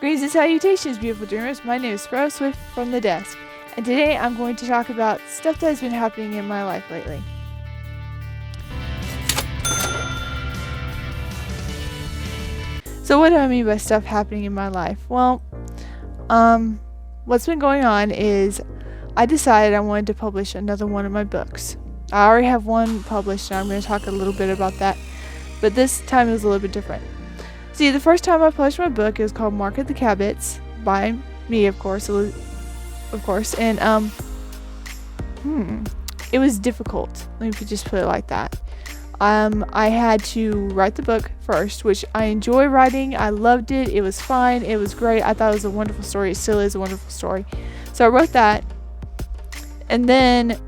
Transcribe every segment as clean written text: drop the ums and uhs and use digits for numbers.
Greetings and salutations, beautiful dreamers. My name is Sparrow Swift from the desk, and today I'm going to talk about stuff that has been happening in my life lately. So what do I mean by stuff happening in my life? Well, what's been going on is I decided I wanted to publish another one of my books. I already have one published, and I'm going to talk a little bit about that, but this time it was a little bit different. See, the first time I published my book, it was called Market the Cabots, by me, of course, and it was difficult. Let me just put it like that. I had to write the book first, which I enjoy writing. I loved it. It was fine. It was great. I thought it was a wonderful story. It still is a wonderful story. So I wrote that, and then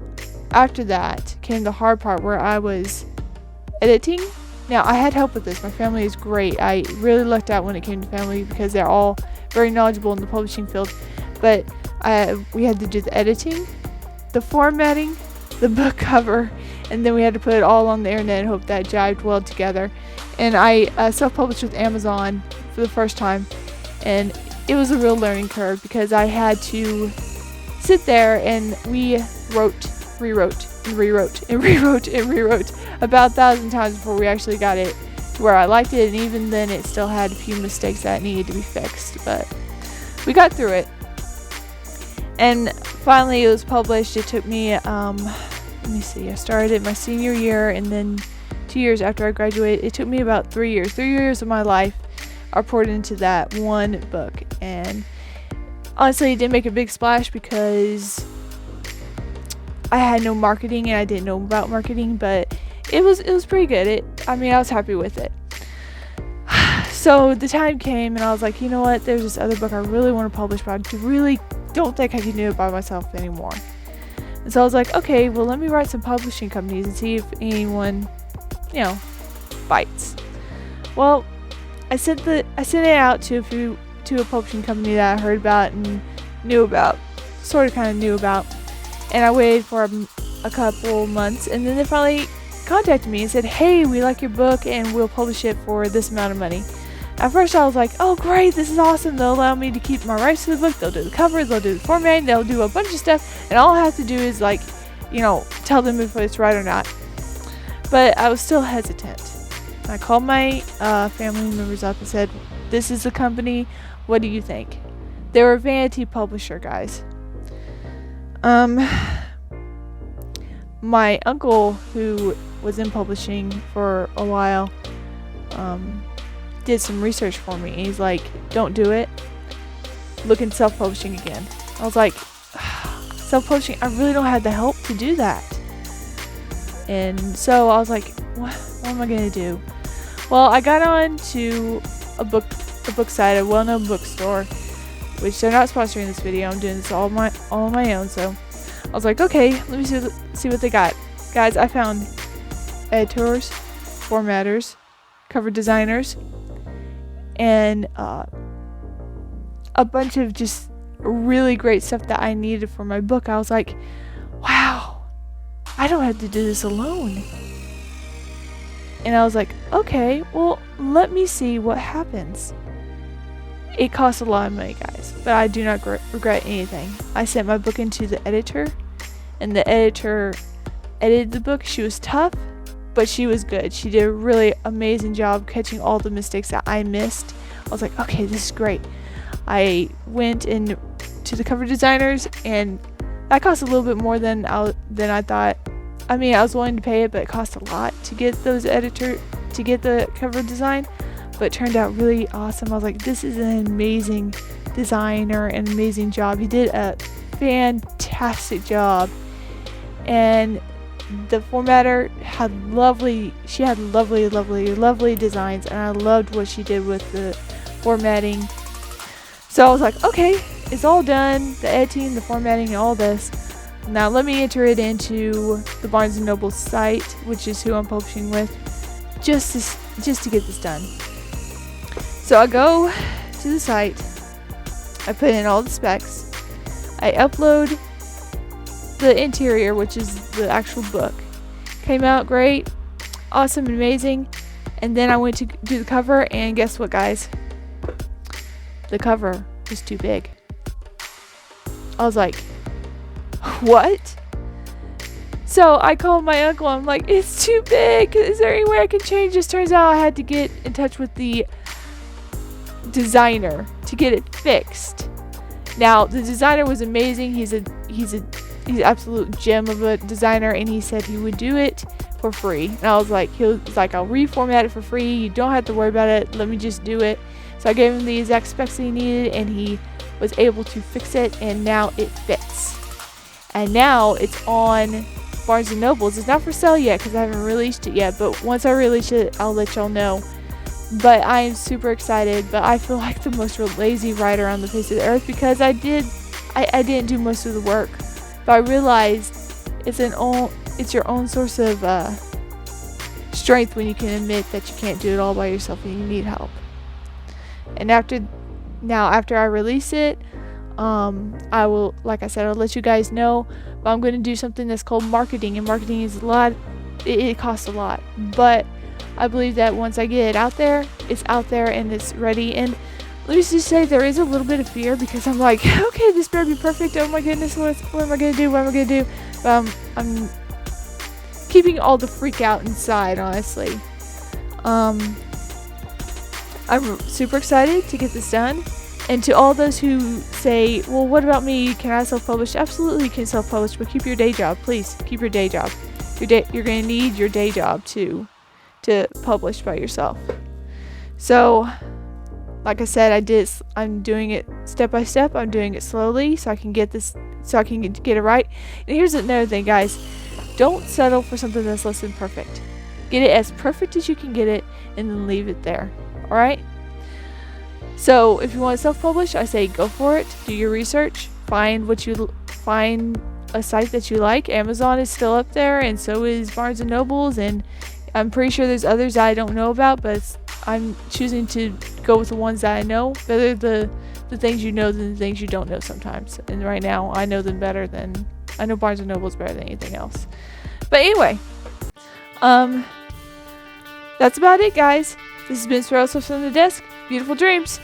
after that came the hard part where I was editing. Now, I had help with this. My family is great. I really lucked out when it came to family because they're all very knowledgeable in the publishing field. But we had to do the editing, the formatting, the book cover, and then we had to put it all on the internet and hope that jived well together. And I self-published with Amazon for the first time, and it was a real learning curve because I had to sit there and we rewrote about 1,000 times before we actually got it to where I liked it, and even then it still had a few mistakes that needed to be fixed, but we got through it. And finally it was published. It took me let me see, I started it my senior year, and then 2 years after I graduated. It took me about 3 years. 3 years of my life are poured into that one book, and honestly it didn't make a big splash because I had no marketing and I didn't know about marketing, but it was pretty good. I was happy with it. So the time came and I was like, you know what, there's this other book I really want to publish, but I really don't think I can do it by myself anymore. And so I was like, okay, well, let me write some publishing companies and see if anyone, bites. Well, I sent it out to a publishing company that I heard about and knew about, and I waited for a couple months, and then they finally contacted me and said, hey, we like your book and we'll publish it for this amount of money. At first I was like, oh great, this is awesome. They'll allow me to keep my rights to the book, they'll do the cover, they'll do the formatting, they'll do a bunch of stuff, and all I have to do is tell them if it's right or not. But I was still hesitant. I called my family members up and said, this is the company, what do you think? They were a vanity publisher, guys. My uncle, who was in publishing for a while, did some research for me. He's like, don't do it. Look in self-publishing again. I was like, self-publishing, I really don't have the help to do that. And so I was like, what am I going to do? Well, I got on to a book site, a well-known bookstore, which they're not sponsoring this video. I'm doing this all on my own, so I was like, okay, let me see what they got. Guys, I found editors, formatters, cover designers, and a bunch of just really great stuff that I needed for my book. I was like, wow, I don't have to do this alone. And I was like, okay, well, let me see what happens. It costs a lot of money, guys, but I do not regret anything. I sent my book into the editor, and the editor edited the book. She was tough, but she was good. She did a really amazing job catching all the mistakes that I missed. I was like, okay, this is great. I went in to the cover designers, and that cost a little bit more than I thought. I was willing to pay it, but it cost a lot to get the cover design. But it turned out really awesome. I was like, this is an amazing designer, an amazing job. He did a fantastic job. And the formatter had lovely designs, and I loved what she did with the formatting. So I was like, okay, it's all done, the editing, the formatting, and all this. Now let me enter it into the Barnes & Noble site, which is who I'm publishing with, just to get this done. So I go to the site, I put in all the specs, I upload the interior, which is the actual book. Came out great, awesome, amazing. And then I went to do the cover, and guess what, guys? the cover was too big. I was like, what? So I called my uncle. I'm like, it's too big. Is there any way I can change this? Turns out I had to get in touch with the designer to get it fixed. Now the designer was amazing. He's an absolute gem of a designer, and he said he would do it for free. And I was like, he was like, I'll reformat it for free. You don't have to worry about it. Let me just do it. So I gave him the exact specs he needed, and he was able to fix it, and now it fits. And now it's on Barnes & Nobles. It's not for sale yet because I haven't released it yet, but once I release it, I'll let y'all know. But I am super excited, but I feel like the most lazy writer on the face of the earth because I didn't do most of the work. But I realized it's your own source of strength when you can admit that you can't do it all by yourself and you need help. And after I release it, I will, like I said, I'll let you guys know. But I'm going to do something that's called marketing, and marketing is a lot. It costs a lot, but I believe that once I get it out there, it's out there and it's ready. And let me just say, there is a little bit of fear because I'm like, okay, this better be perfect. Oh my goodness, what am I going to do? What am I going to do? But I'm keeping all the freak out inside, honestly. I'm super excited to get this done. And to all those who say, well, what about me? Can I self-publish? Absolutely, you can self-publish, but keep your day job. Please, keep your day job. You're going to need your day job to publish by yourself. So, like I said, I'm doing it step by step. I'm doing it slowly so I can get it right. And here's another thing, guys. Don't settle for something that's less than perfect. Get it as perfect as you can get it and then leave it there. All right? So if you want to self-publish, I say go for it. Do your research. Find a site that you like. Amazon is still up there, and so is Barnes & Nobles, and I'm pretty sure there's others I don't know about, but I'm choosing to go with the ones that I know. Better the things you know than the things you don't know sometimes. And right now, I know them better than... I know Barnes & Nobles better than anything else. But anyway, that's about it, guys. This has been Sparrow Swift on the Desk. Beautiful dreams.